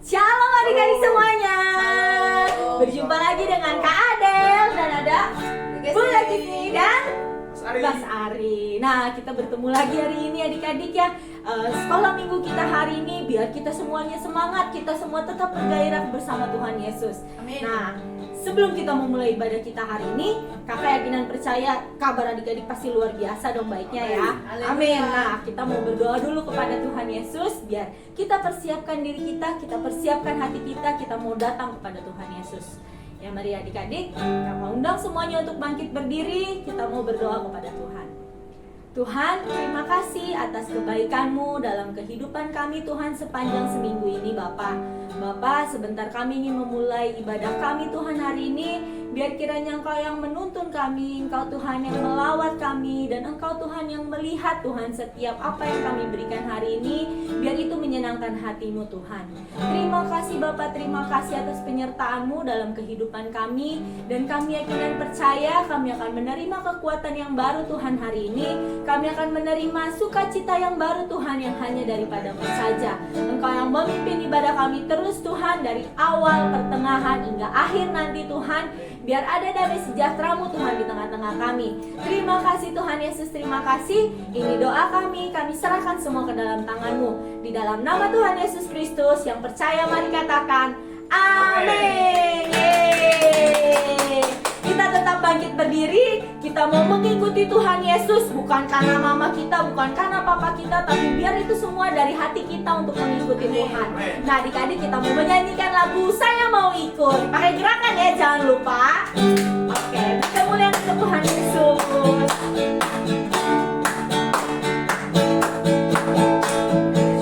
Shalom adik-adik semuanya. Halo. Berjumpa lagi dengan Kak Adel dan ada Bunda Titi dan Mas Ari. Nah, kita bertemu lagi hari ini adik-adik ya. Sekolah minggu kita hari ini biar kita semuanya semangat, kita semua tetap bergairah bersama Tuhan Yesus. Amin. Nah, sebelum kita memulai ibadah kita hari ini, kakak yakin dan percaya kabar adik-adik pasti luar biasa dong baiknya ya. Amin. Amin. Nah, kita mau berdoa dulu kepada Tuhan Yesus biar kita persiapkan diri kita persiapkan hati kita mau datang kepada Tuhan Yesus. Ya mari adik-adik, kita mau undang semuanya untuk bangkit berdiri, kita mau berdoa kepada Tuhan. Tuhan, terima kasih atas kebaikan-Mu dalam kehidupan kami Tuhan sepanjang seminggu ini Bapa. Bapa, sebentar kami ingin memulai ibadah kami Tuhan hari ini. Biar kiranya Engkau yang menuntun kami, Engkau Tuhan yang melawat kami, dan Engkau Tuhan yang melihat Tuhan setiap apa yang kami berikan hari ini. Biar itu menyenangkan hati-Mu Tuhan. Terima kasih Bapa, terima kasih atas penyertaan-Mu dalam kehidupan kami. Dan kami yakin dan percaya kami akan menerima kekuatan yang baru Tuhan hari ini. Kami akan menerima sukacita yang baru Tuhan yang hanya daripada-Mu saja. Engkau yang memimpin ibadah kami terus Tuhan dari awal, pertengahan, hingga akhir nanti Tuhan. Biar ada damai sejahtera-Mu Tuhan di tengah-tengah kami. Terima kasih Tuhan Yesus, terima kasih. Ini doa kami serahkan semua ke dalam tangan-Mu. Di dalam nama Tuhan Yesus Kristus yang percaya mari katakan amin. Yeay. Kita tetap bangkit berdiri. Kita mau mengikuti Tuhan Yesus. Bukan karena mama kita, bukan karena papa kita, tapi biar itu semua dari hati kita untuk mengikuti Tuhan. Nah adik-adik, kita mau menyanyikan lagu Saya Mau Ikut. Pakai gerakan ya, jangan lupa. Oke, kita mulai ke Tuhan Yesus.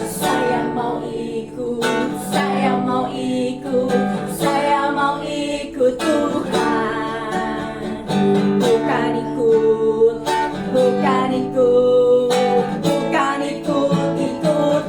Saya mau ikut, saya mau ikut, saya mau ikut Tuhan. Bukan ikut, bukan ikut, bukan ikut-ikutan.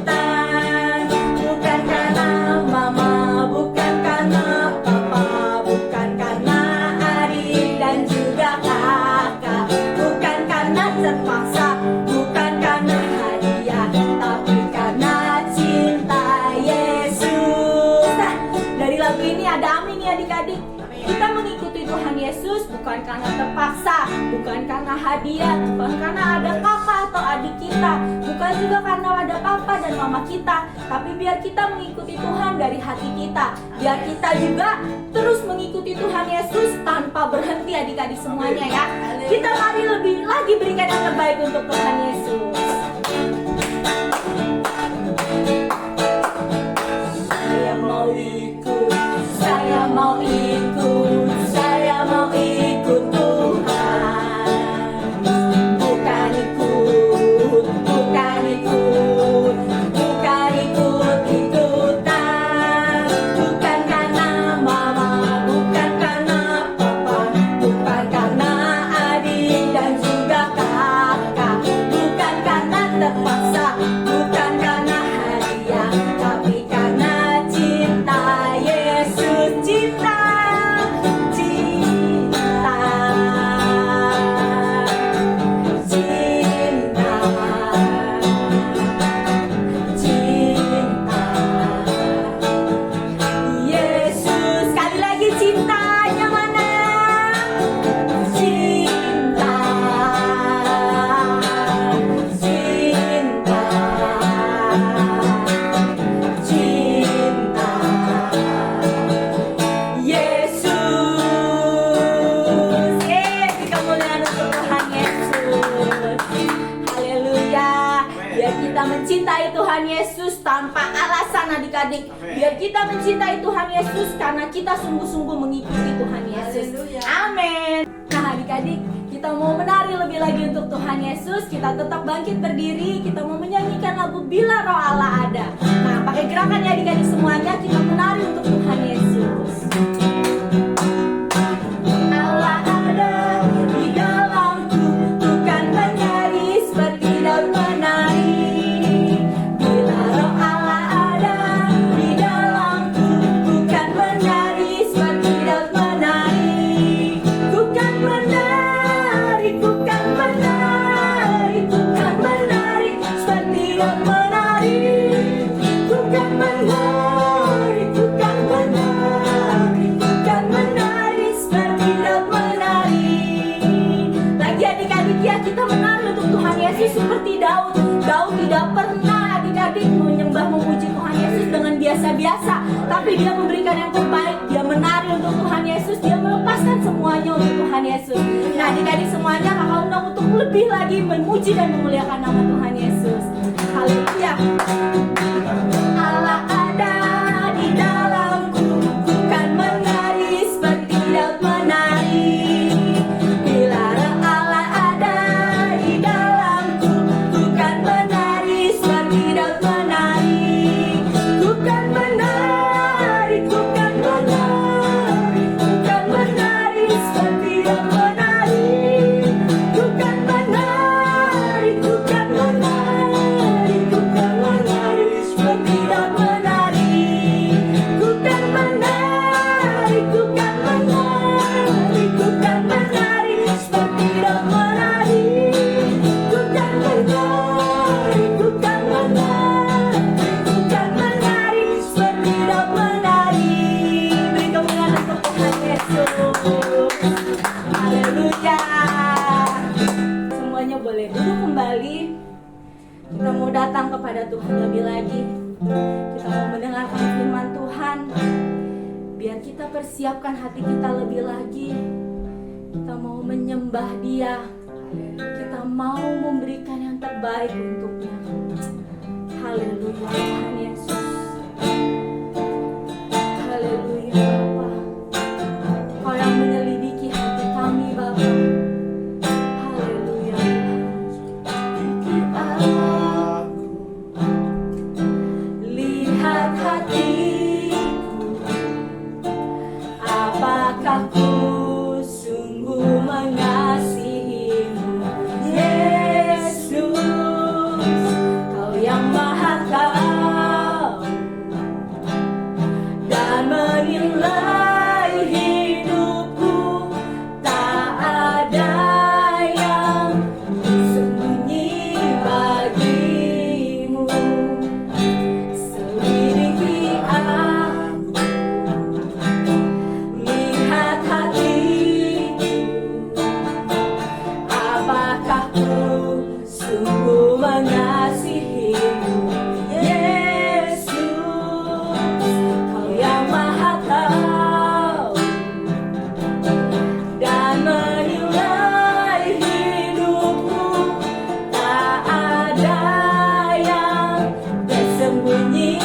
Bukan karena mama, bukan karena papa, bukan karena adik dan juga kakak. Bukan karena terpaksa, bukan karena hadiah, tapi karena cinta Yesus. Nah, dari lagu ini ada amin ya adik-adik. Kita mengikuti Tuhan Yesus bukan karena terpaksa, bukan karena hadiah, bukan karena ada kakak atau adik kita, bukan juga karena ada papa dan mama kita, tapi biar kita mengikuti Tuhan dari hati kita. Biar kita juga terus mengikuti Tuhan Yesus tanpa berhenti adik-adik semuanya ya. Kita mari lebih lagi berikan yang terbaik untuk Tuhan Yesus. Saya mau ikut, saya mau ikut, saya mau ikut Tuhan. Bukan ikut, bukan ikut, bukan ikut-ikutan. Bukan karena mama, bukan karena papa, bukan karena adik dan juga kakak. Bukan karena terpaksa, bukan karena hadiah, tapi karena cinta Yesus. Cinta, cinta, cinta, cinta Yesus. Sekali lagi cintanya mana? Cinta, cinta, cinta Yesus. Yeay, kemuliaan untuk Tuhan Yesus. Haleluya. Biar kita mencintai Tuhan Yesus tanpa alasan adik-adik. Biar kita mencintai Tuhan Yesus karena kita sungguh-sungguh mengikuti Tuhan Yesus. Haleluya. Amin. Nah adik-adik, kita mau menari lebih lagi untuk Tuhan Yesus. Kita tetap bangkit berdiri. Kita mau menyanyikan lagu Bila Roh Allah Ada. Nah pakai gerakan ya adik-adik semuanya. Kita menari untuk Tuhan Yesus. Allah ada di dalamku, bukan menjadi seperti daun menari. Bila Roh Allah ada di dalamku, bukan menjadi seperti daun menari. Bukan menari, bukan menari, bukan menari seperti daun menari. Bukan menari, Tapi dia memberikan yang terbaik. Dia menari untuk Tuhan Yesus. Dia melepaskan semuanya untuk Tuhan Yesus. Nah, adik-adik semuanya kakak undang untuk lebih lagi memuji dan memuliakan nama Tuhan Yesus. Haleluya. Allah ada di dalamku, ku kan menari seperti Daud menari. Bila Allah ada di dalamku, ku kan menari seperti Daud menari. Ku kan menari, ku kan menari, ku kan menari seperti Daud menari. Ku kan menari, ku kan menari, ku kan menari seperti Daud menari. Ku kan menari, ku kan menari, ku kan menari seperti Daud menari. Ku kan menari, ku kan menari, ku kan menari seperti Daud menari. Beri kemuliaan untuk Tuhan Yesus. Haleluya. Semuanya boleh duduk kembali. Kita mau datang kepada Tuhan lebih lagi. Kita mau mendengarkan firman Tuhan. Biar kita persiapkan hati kita lebih lagi. Kita mau menyembah Dia. Kita mau memberikan yang terbaik untuknya. Haleluya Tuhan Yesus. Haleluya Bapa. Kau yang menyelidiki hati kami Bapa. Haleluya. Lihat hatiku, apakah ku sungguh mengasihimu, Yesus. Kau yang maha tahu dan menilai hidupku. Tak ada yang tersembunyi bagimu. Selidiki aku, lihat hatiku, apakah ku sungguh mengasihimu, Yesus. Kau yang maha tahu dan menilai hidupku. Tak ada yang tersembunyi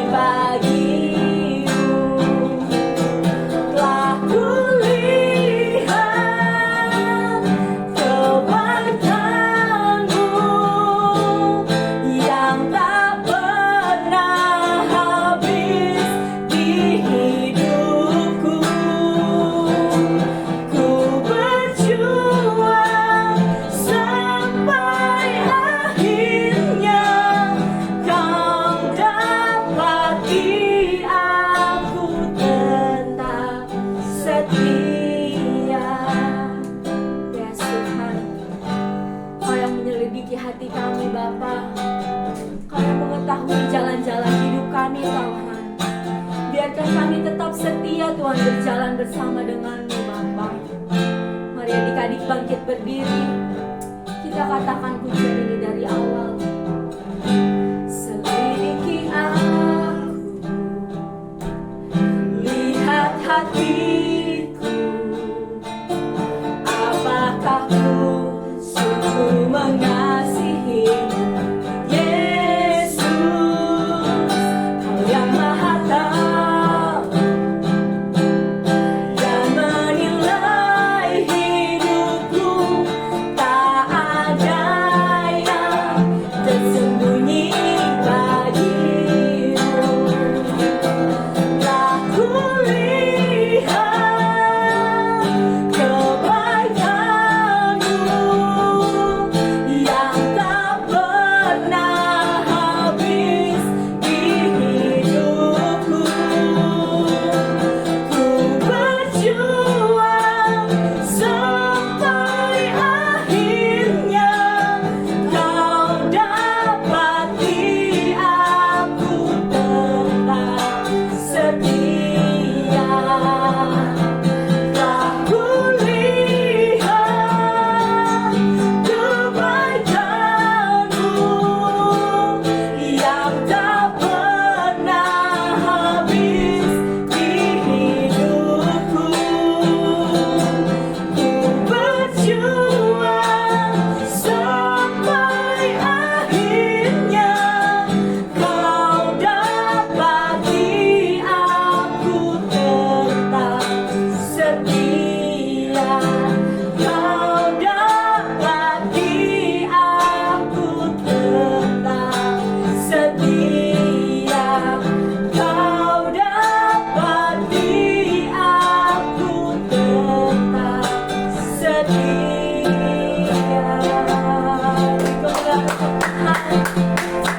bagimu. Telah kulihat kebaikan-Mu yang tak pernah habis di hidupku. Ku berjuang sampai akhirnya Kau dapati aku tetap setia. Yes Tuhan, Kau yang menyelidiki hati kami Bapa. Kau yang mengetahui jalan-jalan hidup kami Tuhan. Biarkan kami tetap setia Tuhan berjalan bersama dengan-Mu Bapa. Mari adik-adik bangkit berdiri. Kita katakan pujian ini dari awal. Selidiki aku, lihat hatiku, apakah ku sungguh mengasihimu, Yesus. Kau yang maha tahu dan menilai hidupku. Tak ada yang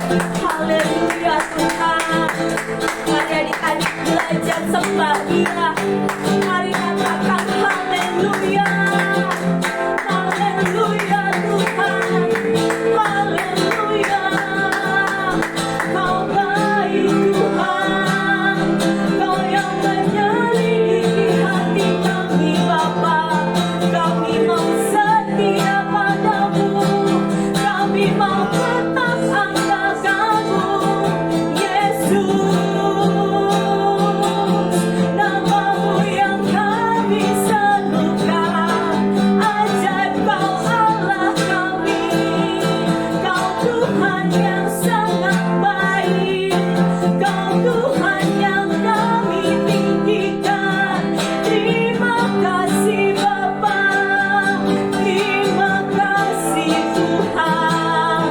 Haleluya Tuhan. Mari adik-adik belajar sembah Dia. Mari katakan haleluya. Haleluya Tuhan. Haleluya. Kau baik Tuhan. Kau yang menyelidiki hati kami Bapa. Kami mau setia padamu. Kami mau tetap angkat-Mu Yesus. Namamu yang kami serukan. Ajaib Kau Allah kami. Kau Tuhan yang sangat baik. Kau Tuhan yang kami tinggikan. Terima kasih Bapa. Terima kasih Tuhan.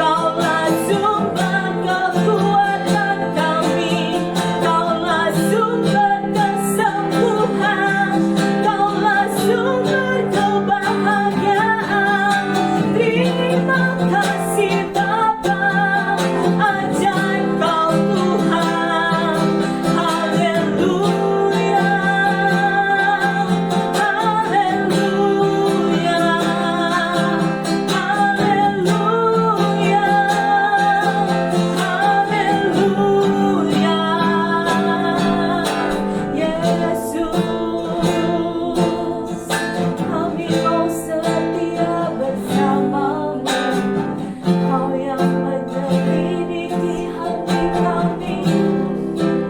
Kaulah sumber kekuatan kami. Kaulah sumber kesembuhan. Kaulah sumber kebahagiaan. Terima kasih Bapa. Ajaib Kau Tuhan. Haleluya. Haleluya. Haleluya. Haleluya. Yesus, kami mau setia bersama-Mu. Kau yang menyelidiki hati kami.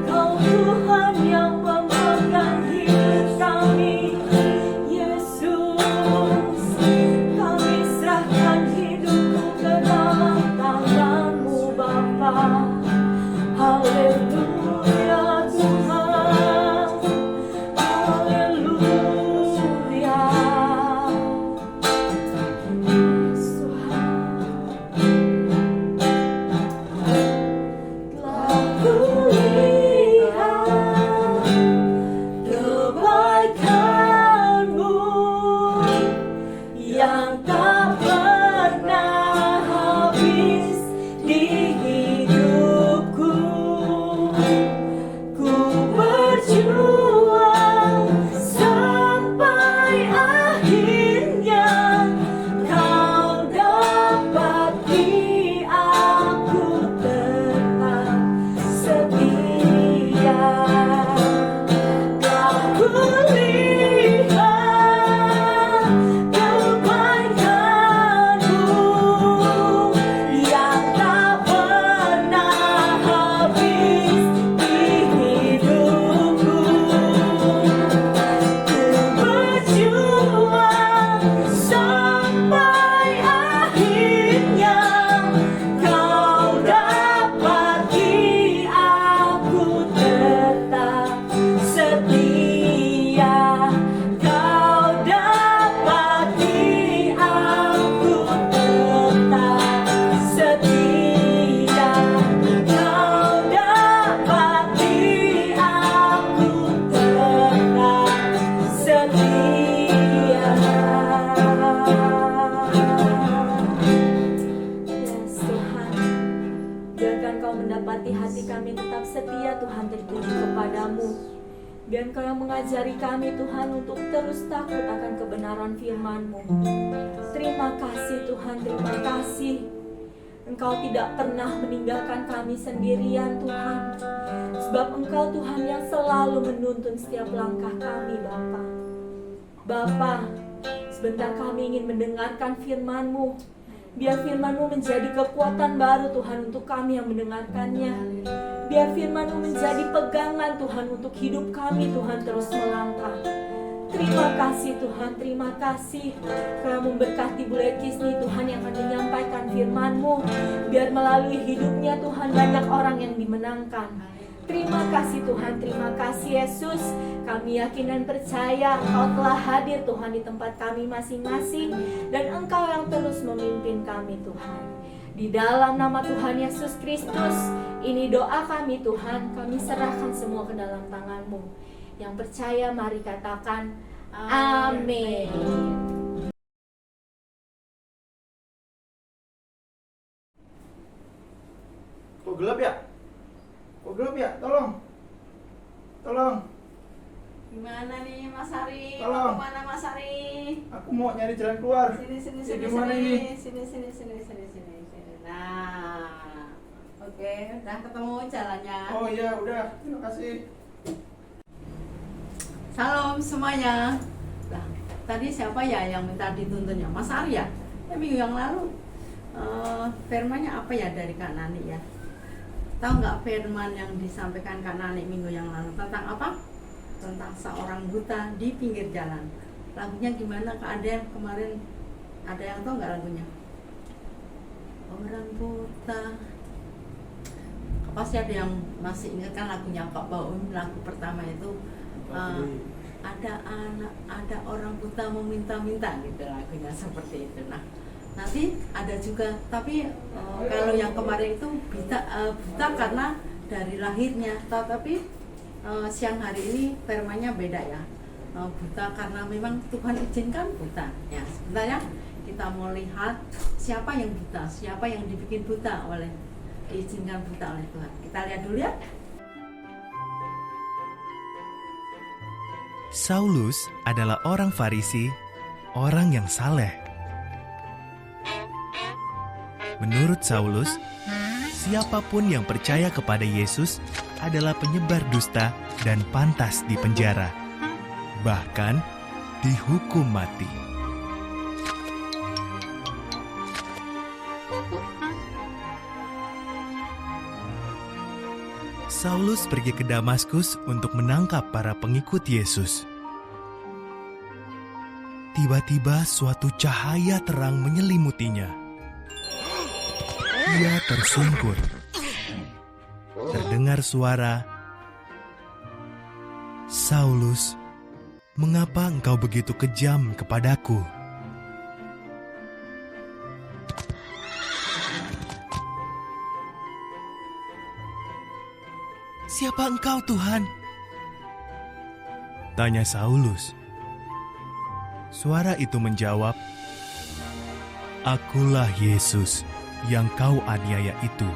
Kau Tuhan yang memegang hidup kami. Yesus, kami serahkan hidupku ke dalam tangan-Mu Bapa. Haleluya Tuhan. Haleluya. Yesus Tuhan. Telah kulihat kebaikan-Mu yang tak pernah habis di hidupku. Ku berjuang sampai akhirnya. Kau dapati aku tetap setia. Kau kulihat kebaikan-Mu yang tak pernah habis di hidupku. Ku berjuang sampai akhirnya. Kau dapati aku tetap setia. Kau dapati aku tetap setia. Kau dapati aku tetap setia. Yes Tuhan, biarkan Kau mendapati hati kami tetap setia Tuhan, tertuju kepadamu. Biar Kau yang mengajari kami Tuhan untuk terus takut akan kebenaran firman-Mu. Terima kasih Tuhan, terima kasih. Engkau tidak pernah meninggalkan kami sendirian Tuhan. Sebab Engkau Tuhan yang selalu menuntun setiap langkah kami Bapa. Bapa, sebentar kami ingin mendengarkan firman-Mu. Biar firman-Mu menjadi kekuatan baru Tuhan untuk kami yang mendengarkannya. Biar firman-Mu menjadi pegangan Tuhan untuk hidup kami Tuhan terus melangkah. Terima kasih Tuhan, terima kasih. Kau memberkati Bu Lekisni Tuhan yang akan menyampaikan firman-Mu. Biar melalui hidupnya Tuhan banyak orang yang dimenangkan. Terima kasih Tuhan, terima kasih Yesus. Kami yakin dan percaya Engkau telah hadir Tuhan di tempat kami masing-masing. Dan Engkau yang terus memimpin kami Tuhan. Di dalam nama Tuhan Yesus Kristus, ini doa kami Tuhan. Kami serahkan semua ke dalam tangan-Mu. Yang percaya mari katakan amin. Kok gelap ya? Kok gelap ya? Tolong. Tolong. Gimana nih Mas Ari? Tolong. Mau kemana Mas Ari? Aku mau nyari jalan keluar. Sini. Gimana ini? Sini. Nah, oke, udah ketemu jalannya. Oh iya, udah. Terima kasih. Salam semuanya. Lah, tadi siapa ya yang minta dituntunnya? Mas Ari ya? Minggu yang lalu firmannya apa ya dari Kak Nani ya? Tahu nggak firman yang disampaikan Kak Nani minggu yang lalu tentang apa? Tentang seorang buta di pinggir jalan. Lagunya gimana Kak? Ada yang kemarin, ada yang tahu nggak lagunya? Orang buta. Pasti ada yang masih ingat kan lagunya Kak Baum, lagu pertama itu ada orang buta meminta-minta gitu lagunya seperti itu. Nah, nanti ada juga, tapi kalau yang kemarin itu buta karena dari lahirnya, tapi siang hari ini firmannya beda ya. Buta karena memang Tuhan izinkan buta. Ya, sebenarnya kita mau lihat siapa yang buta, siapa yang dibikin buta oleh diizinkan buta oleh Tuhan. Kita lihat dulu ya. Saulus adalah orang Farisi, orang yang saleh. Menurut Saulus, siapapun yang percaya kepada Yesus adalah penyebar dusta dan pantas dipenjara, bahkan dihukum mati. Saulus pergi ke Damaskus untuk menangkap para pengikut Yesus. Tiba-tiba suatu cahaya terang menyelimutinya. Ia tersungkur. Terdengar suara, "Saulus, mengapa engkau begitu kejam kepadaku?" "Siapa engkau, Tuhan?" tanya Saulus. Suara itu menjawab, "Akulah Yesus yang kau aniaya itu.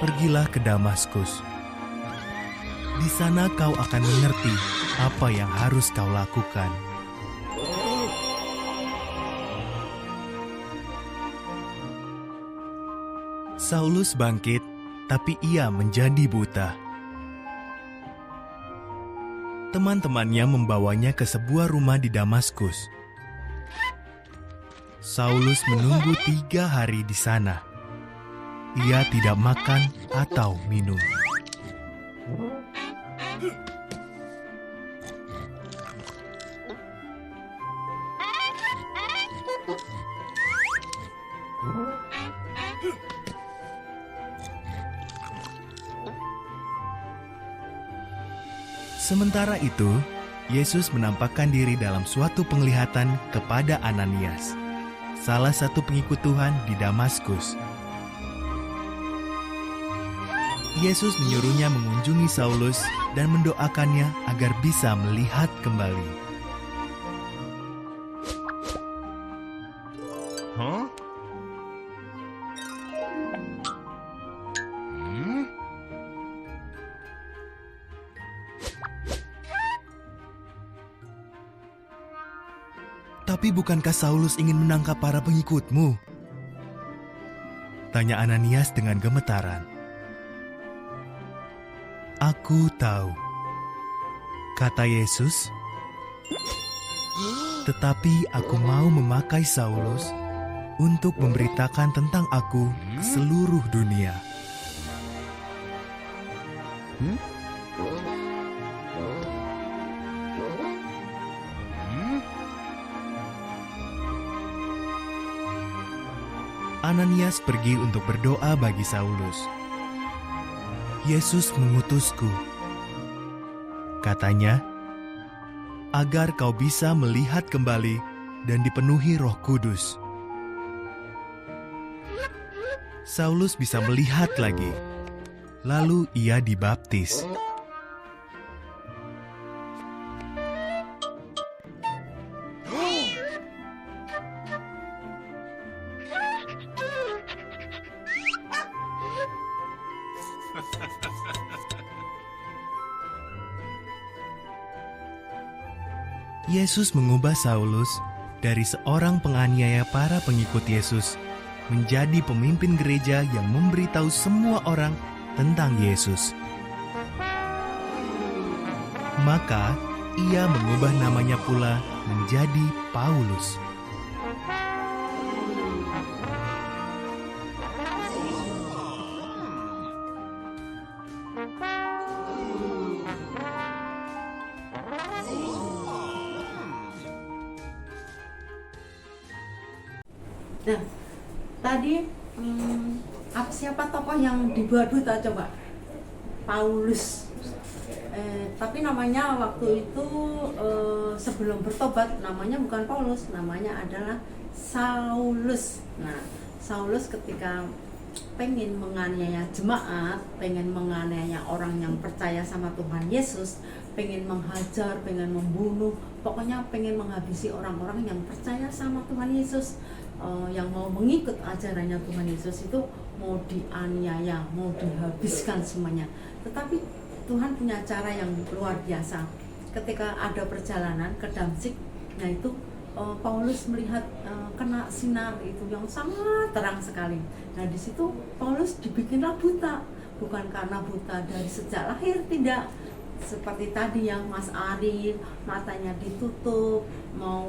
Pergilah ke Damaskus. Di sana kau akan mengerti apa yang harus kau lakukan." Saulus bangkit, tapi ia menjadi buta. Teman-temannya membawanya ke sebuah rumah di Damaskus. Saulus menunggu 3 hari di sana. Ia tidak makan atau minum. Sementara itu, Yesus menampakkan diri dalam suatu penglihatan kepada Ananias, salah satu pengikut Tuhan di Damaskus. Yesus menyuruhnya mengunjungi Saulus dan mendoakannya agar bisa melihat kembali. "Tapi bukankah Saulus ingin menangkap para pengikutmu?" tanya Ananias dengan gemetaran. "Aku tahu," kata Yesus, "tetapi aku mau memakai Saulus untuk memberitakan tentang aku ke seluruh dunia." Ananias pergi untuk berdoa bagi Saulus. "Yesus mengutusku," katanya, "agar kau bisa melihat kembali dan dipenuhi Roh Kudus." Saulus bisa melihat lagi, lalu ia dibaptis. Yesus mengubah Saulus dari seorang penganiaya para pengikut Yesus menjadi pemimpin gereja yang memberitahu semua orang tentang Yesus. Maka ia mengubah namanya pula menjadi Paulus. Nah, tadi siapa tokoh yang dibuat buta coba? Paulus. Tapi namanya waktu itu sebelum bertobat namanya bukan Paulus, namanya adalah Saulus. Nah, Saulus ketika pengen menganiaya jemaat, pengen menganiaya orang yang percaya sama Tuhan Yesus, pengen menghajar, pengen membunuh, pokoknya pengen menghabisi orang-orang yang percaya sama Tuhan Yesus, yang mau mengikut ajarannya Tuhan Yesus itu mau dianiaya, mau dihabiskan semuanya. Tetapi Tuhan punya cara yang luar biasa. Ketika ada perjalanan ke Damsyik, nah itu Paulus melihat kena sinar itu yang sangat terang sekali. Nah di situ Paulus dibikinlah buta, bukan karena buta dari sejak lahir, tidak. Seperti tadi yang Mas Ari, matanya ditutup, mau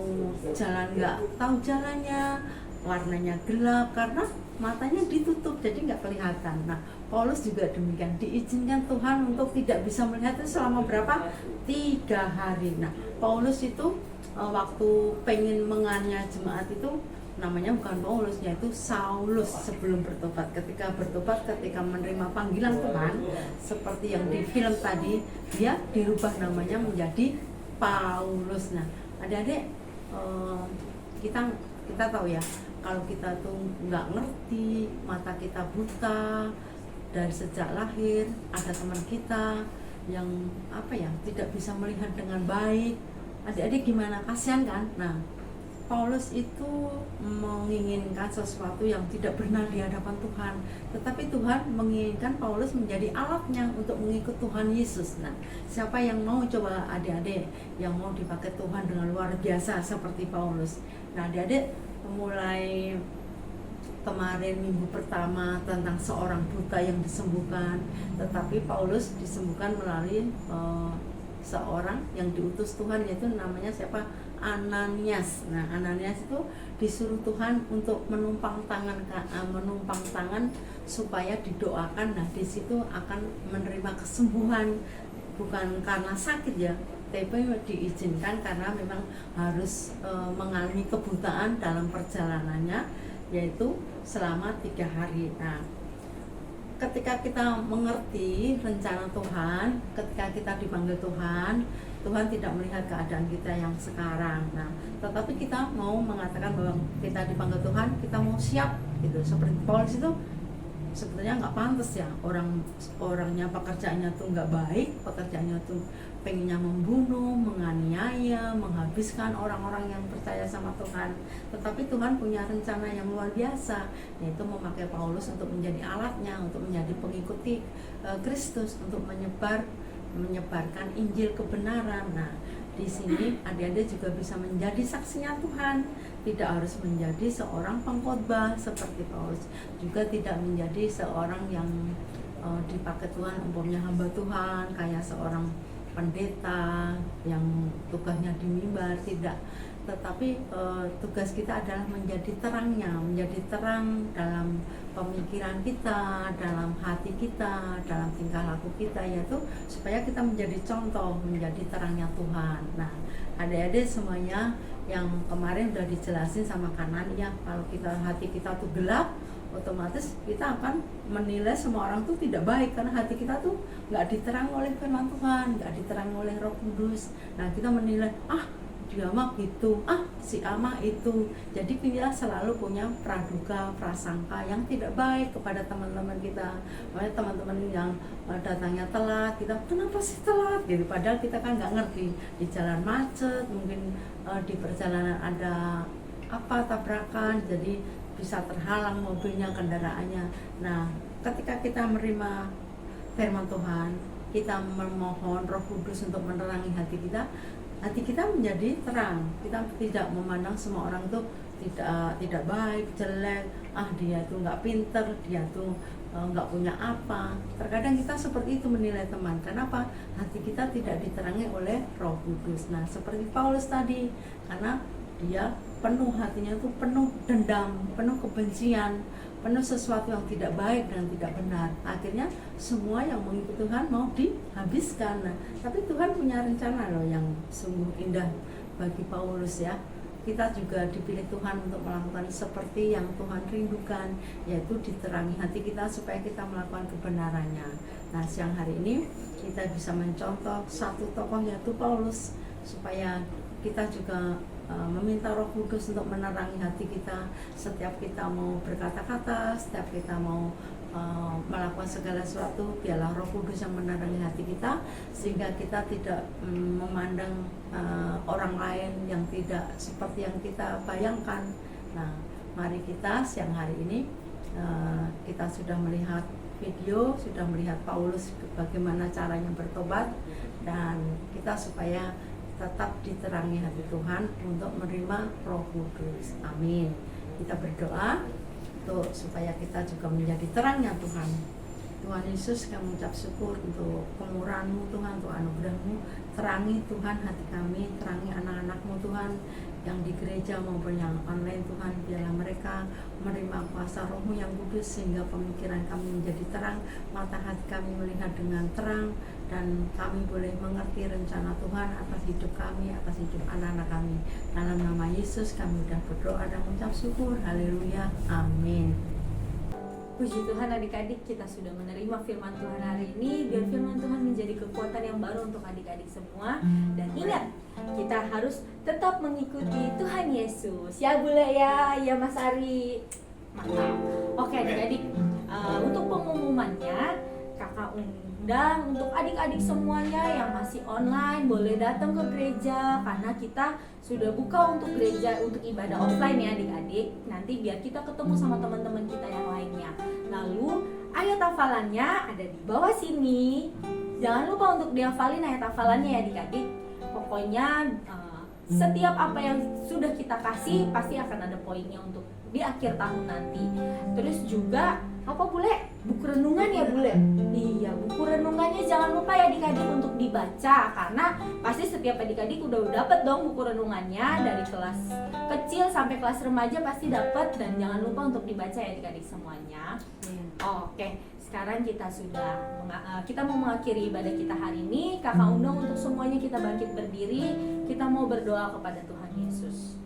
jalan nggak tahu jalannya, warnanya gelap karena matanya ditutup, jadi nggak kelihatan. Nah, Paulus juga demikian, diizinkan Tuhan untuk tidak bisa melihat itu selama berapa? 3 hari. Nah, Paulus itu waktu pengen menganiaya jemaat itu namanya bukan Paulus, yaitu Saulus sebelum bertobat. Ketika bertobat, ketika menerima panggilan Tuhan, seperti yang di film tadi, dia dirubah namanya menjadi Paulus. Nah, adik-adik, kita tahu ya, kalau kita tuh nggak ngerti, mata kita buta dari sejak lahir, ada teman kita yang tidak bisa melihat dengan baik, adik-adik gimana, kasihan kan? Nah, Paulus itu menginginkan sesuatu yang tidak benar di hadapan Tuhan, tetapi Tuhan menginginkan Paulus menjadi alatnya untuk mengikut Tuhan Yesus. Nah, siapa yang mau, coba adik-adik yang mau dipakai Tuhan dengan luar biasa seperti Paulus? Nah, adik-adik mulai kemarin minggu pertama tentang seorang buta yang disembuhkan, tetapi Paulus disembuhkan melalui seorang yang diutus Tuhan, yaitu namanya siapa? Ananias. Nah, Ananias itu disuruh Tuhan untuk menumpang tangan supaya didoakan. Nah, di situ akan menerima kesembuhan, bukan karena sakit ya, tapi diizinkan karena memang harus mengalami kebutaan dalam perjalanannya, yaitu selama 3 hari. Nah, ketika kita mengerti rencana Tuhan, ketika kita dipanggil Tuhan, Tuhan tidak melihat keadaan kita yang sekarang. Nah, tetapi kita mau mengatakan bahwa kita dipanggil Tuhan, kita mau siap gitu. Seperti Paulus itu sebetulnya nggak pantas ya, orangnya pekerjaannya tuh nggak baik, pekerjaannya tuh pengennya membunuh, menganiaya, menghabiskan orang-orang yang percaya sama Tuhan. Tetapi Tuhan punya rencana yang luar biasa, yaitu memakai Paulus untuk menjadi alatnya, untuk menjadi pengikuti Kristus, untuk menyebarkan Injil kebenaran. Nah, di sini adik-adik juga bisa menjadi saksinya Tuhan, tidak harus menjadi seorang pengkhotbah seperti Paulus, juga tidak menjadi seorang yang dipakai Tuhan umpamanya hamba Tuhan kayak seorang pendeta yang tugasnya di mimbar, tidak. Tetapi tugas kita adalah menjadi terangnya, menjadi terang dalam pemikiran kita, dalam hati kita, dalam tingkah laku kita, yaitu supaya kita menjadi contoh, menjadi terangnya Tuhan. Nah, adik-adik semuanya yang kemarin udah dijelasin sama Kanan ya, kalau hati kita tuh gelap, otomatis kita akan menilai semua orang tuh tidak baik, karena hati kita tuh nggak diterang oleh firman Tuhan, nggak diterang oleh Roh Kudus. Nah, kita menilai, dia mah gitu, si ama itu. Jadi kita selalu punya praduga, prasangka yang tidak baik kepada teman-teman kita. Makanya teman-teman yang datangnya telat, kita kenapa sih telat gitu, padahal kita kan nggak ngerti, di jalan macet, mungkin di perjalanan ada tabrakan, jadi bisa terhalang mobilnya, kendaraannya. Nah, ketika kita menerima firman Tuhan, kita memohon Roh Kudus untuk menerangi hati kita menjadi terang. Kita tidak memandang semua orang itu tidak baik, jelek, dia tuh nggak pinter, dia tuh nggak punya apa. Terkadang kita seperti itu menilai teman. Kenapa? Hati kita tidak diterangi oleh Roh Kudus. Nah, seperti Paulus tadi, karena dia penuh hatinya itu penuh dendam, penuh kebencian, penuh sesuatu yang tidak baik dan tidak benar. Akhirnya semua yang mengikuti Tuhan mau dihabiskan. Nah, tapi Tuhan punya rencana loh yang sungguh indah bagi Paulus ya. Kita juga dipilih Tuhan untuk melakukan seperti yang Tuhan rindukan, yaitu diterangi hati kita supaya kita melakukan kebenarannya. Nah, siang hari ini kita bisa mencontoh satu tokoh yaitu Paulus, supaya kita juga meminta Roh Kudus untuk menerangi hati kita setiap kita mau berkata-kata, setiap kita mau melakukan segala sesuatu. Biarlah Roh Kudus yang menerangi hati kita, sehingga kita tidak memandang orang lain yang tidak seperti yang kita bayangkan. Nah, mari kita siang hari ini kita sudah melihat video, sudah melihat Paulus bagaimana caranya bertobat, dan kita supaya tetap diterangi hati Tuhan untuk menerima Roh Kudus. Amin. Kita berdoa untuk supaya kita juga menjadi terangnya Tuhan. Tuhan Yesus, kami mengucap syukur untuk kemurahan-Mu Tuhan, untuk anugerah-Mu. Terangi Tuhan hati kami, terangi anak-anak-Mu Tuhan, yang di gereja maupun yang online Tuhan. Biarlah mereka menerima kuasa Roh-Mu yang kudus, sehingga pemikiran kami menjadi terang, mata hati kami melihat dengan terang, dan kami boleh mengerti rencana Tuhan atas hidup kami, atas hidup anak-anak kami. Dalam nama Yesus kami sudah berdoa dan mengucap syukur. Haleluya. Amin. Puji Tuhan, adik-adik, kita sudah menerima firman Tuhan hari ini. Biar firman Tuhan menjadi kekuatan yang baru untuk adik-adik semua. Dan ingat, kita harus tetap mengikuti Tuhan Yesus. Ya Bule ya, ya Mas Ari. Mantap. Oke adik-adik, untuk pengumumannya kakak undang untuk adik-adik semuanya yang masih online boleh datang ke gereja, karena kita sudah buka untuk gereja untuk ibadah offline ya adik-adik. Nanti biar kita ketemu sama teman-teman kita yang lainnya. Lalu ayat hafalannya ada di bawah sini. Jangan lupa untuk dihafalin ayat hafalannya ya adik-adik. Pokoknya setiap apa yang sudah kita kasih pasti akan ada poinnya untuk di akhir tahun nanti. Terus juga apa Bule? Buku renungan ya Bule? Iya, buku renungannya jangan lupa ya adik-adik untuk dibaca, karena pasti setiap adik-adik udah dapat dong buku renungannya dari kelas kecil sampai kelas remaja pasti dapat, dan jangan lupa untuk dibaca ya adik-adik semuanya. Oke, sekarang kita mau mengakhiri ibadah kita hari ini. Kakak undang untuk semuanya kita bangkit berdiri, kita mau berdoa kepada Tuhan Yesus.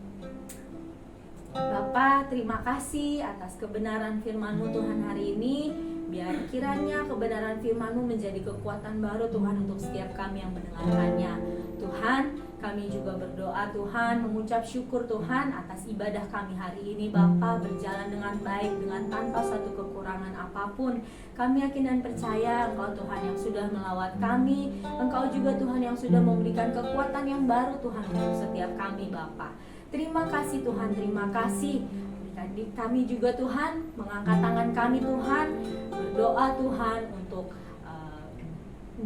Bapa, terima kasih atas kebenaran firman-Mu Tuhan hari ini. Biar kiranya kebenaran firman-Mu menjadi kekuatan baru Tuhan untuk setiap kami yang mendengarkannya. Tuhan, kami juga berdoa Tuhan, mengucap syukur Tuhan atas ibadah kami hari ini. Bapa, berjalan dengan baik, dengan tanpa satu kekurangan apapun. Kami yakin dan percaya Engkau Tuhan yang sudah melawat kami. Engkau juga Tuhan yang sudah memberikan kekuatan yang baru Tuhan untuk setiap kami Bapa. Terima kasih Tuhan, terima kasih. Adik-adik kami juga Tuhan, mengangkat tangan kami Tuhan, berdoa Tuhan untuk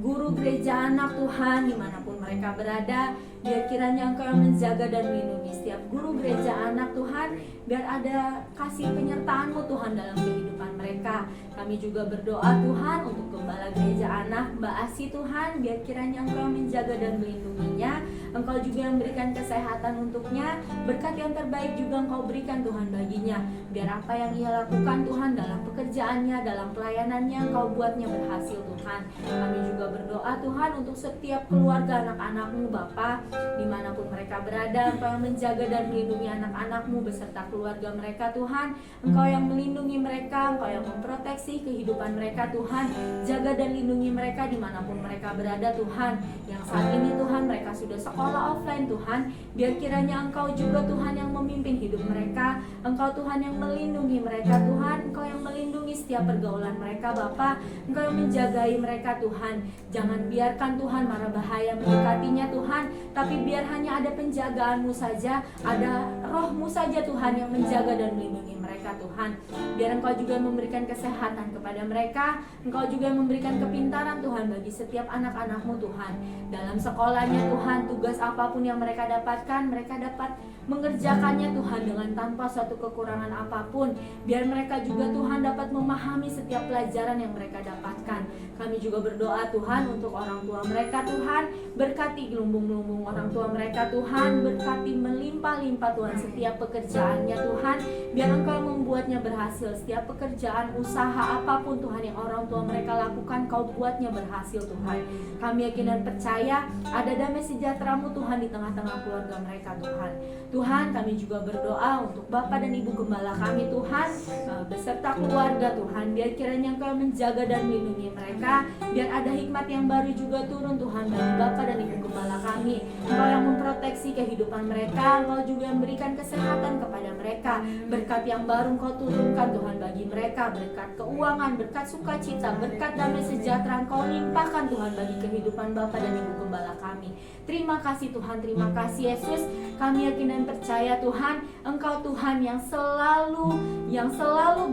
guru gereja anak Tuhan, dimanapun mereka berada. Biar kiranya Engkau yang menjaga dan melindungi setiap guru gereja anak Tuhan. Biar ada kasih penyertaan-Mu Tuhan dalam kehidupan mereka. Kami juga berdoa Tuhan untuk gembala gereja anak Mbak Asi Tuhan. Biar kiranya Engkau yang menjaga dan melindunginya. Engkau juga yang berikan kesehatan untuknya. Berkat yang terbaik juga Engkau berikan Tuhan baginya. Biar apa yang ia lakukan Tuhan dalam pekerjaannya, dalam pelayanannya, Engkau buatnya berhasil Tuhan. Kami juga berdoa Tuhan untuk setiap keluarga anak-anak-Mu Bapa, dimanapun mereka berada. Engkau yang menjaga dan melindungi anak-anak-Mu beserta keluarga mereka Tuhan. Engkau yang melindungi mereka, Engkau yang memproteksi kehidupan mereka Tuhan. Jaga dan lindungi mereka dimanapun mereka berada Tuhan. Yang saat ini Tuhan mereka sudah sekolah offline Tuhan. Biar kiranya Engkau juga Tuhan yang memimpin hidup mereka. Engkau Tuhan yang melindungi mereka Tuhan. Engkau yang melindungi setiap pergaulan mereka Bapa. Engkau yang menjagai mereka Tuhan. Jangan biarkan Tuhan mara bahaya mendekatinya Tuhan, tapi biar hanya ada penjagaan-Mu saja, ada Roh-Mu saja Tuhan yang menjaga dan melindungi mereka mereka Tuhan. Biar Engkau juga memberikan kesehatan kepada mereka, Engkau juga memberikan kepintaran Tuhan bagi setiap anak-anak-Mu Tuhan. Dalam sekolahnya Tuhan, tugas apapun yang mereka dapatkan, mereka dapat mengerjakannya Tuhan dengan tanpa suatu kekurangan apapun. Biar mereka juga Tuhan dapat memahami setiap pelajaran yang mereka dapatkan. Kami juga berdoa Tuhan untuk orang tua mereka Tuhan. Berkati gelumbung-gelumbung orang tua mereka Tuhan. Berkati melimpah-limpah Tuhan setiap pekerjaannya Tuhan. Biar Engkau membuatnya berhasil. Setiap pekerjaan, usaha apapun Tuhan yang orang tua mereka lakukan, Kau buatnya berhasil Tuhan. Kami yakin dan percaya ada damai sejahtera-Mu Tuhan di tengah-tengah keluarga mereka Tuhan. Tuhan, kami juga berdoa untuk Bapak dan Ibu Gembala kami Tuhan, beserta keluarga Tuhan. Biar kiranya Engkau menjaga dan melindungi mereka. Biar ada hikmat yang baru juga turun Tuhan bagi Bapak dan Ibu Gembala kami. Engkau yang memproteksi kehidupan mereka, Engkau juga yang memberikan kesehatan kepada mereka. Berkat yang baru Engkau turunkan Tuhan bagi mereka. Berkat keuangan, berkat sukacita, berkat damai sejahtera Engkau limpahkan Tuhan bagi kehidupan Bapak dan Ibu Gembala kami. Terima kasih Tuhan, terima kasih Yesus. Kami yakin dan percaya Tuhan, Engkau Tuhan yang selalu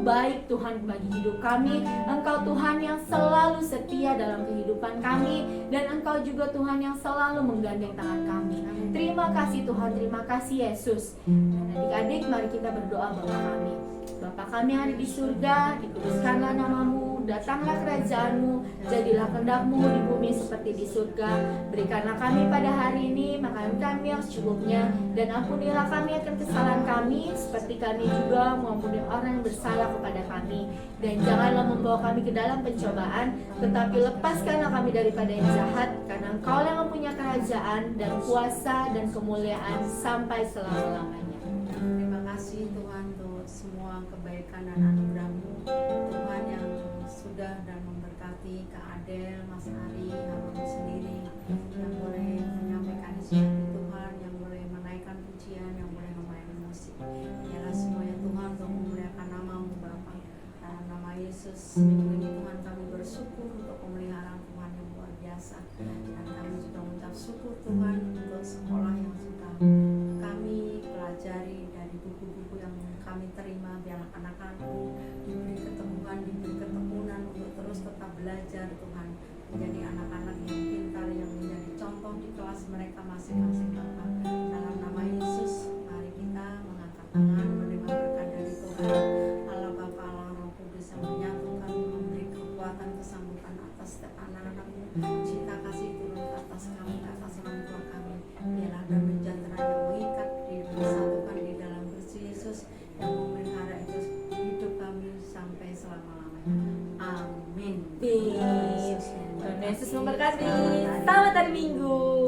baik Tuhan bagi hidup kami. Engkau Tuhan yang selalu setia dalam kehidupan kami, dan Engkau juga Tuhan yang selalu menggandeng tangan kami. Terima kasih Tuhan, terima kasih Yesus. Dan adik-adik, mari kita berdoa Bapa kami. Bapa kami yang ada di surga, dikuduskanlah nama-Mu, datanglah kerajaan-Mu, jadilah kehendak-Mu di bumi seperti di surga. Berikanlah kami pada hari ini makanan kami yang secukupnya, dan ampunilah kami akan kesalahan kami, seperti kami juga mengampuni orang yang bersalah kepada kami. Dan janganlah membawa kami ke dalam pencobaan, tetapi lepaskanlah kami daripada yang jahat, karena Engkau yang mempunyai kerajaan dan kuasa dan kemuliaan sampai selama-lamanya. Terima kasih Tuhan untuk semua kebaikan dan anugerah-Mu, Tuhan yang sudah dan memberkati Kak Adel, Mas Ari, hamba-Mu sendiri, yang boleh menyampaikan isi hati Tuhan, yang boleh menaikkan pujian, yang boleh memainkan musik. Biarlah semuanya Tuhan untuk memuliakan nama-Mu Bapa. Dalam nama Yesus, minggu ini Tuhan kami bersyukur untuk pemeliharaan Tuhan yang luar biasa, dan kami juga mengucap syukur Tuhan untuk sekolah yang sudah kami pelajari, dari buku-buku yang kami terima. Biar anak-anakku diberi ketekunan untuk terus tetap belajar Tuhan, menjadi anak-anak yang pintar, yang menjadi contoh di kelas mereka masing-masing Bapa. Dalam nama Yesus, mari kita mengangkat tangan menerima berkat dari Tuhan. Allah Bapa, Allah Roh Kudus yang menyatukan, memberi kekuatan kesambutan atas setiap anak-anak-Mu. Cinta kasih turun ke atas kami, ke atas orang tua kami. Biarlah damai sejahtera yang mengikat, disatukan di dalam Kristus Yesus, yang memelihara itu hidup kami sampai selama-lamanya. Amin. Tuhan Yesus memberkati. Selamat hari Minggu.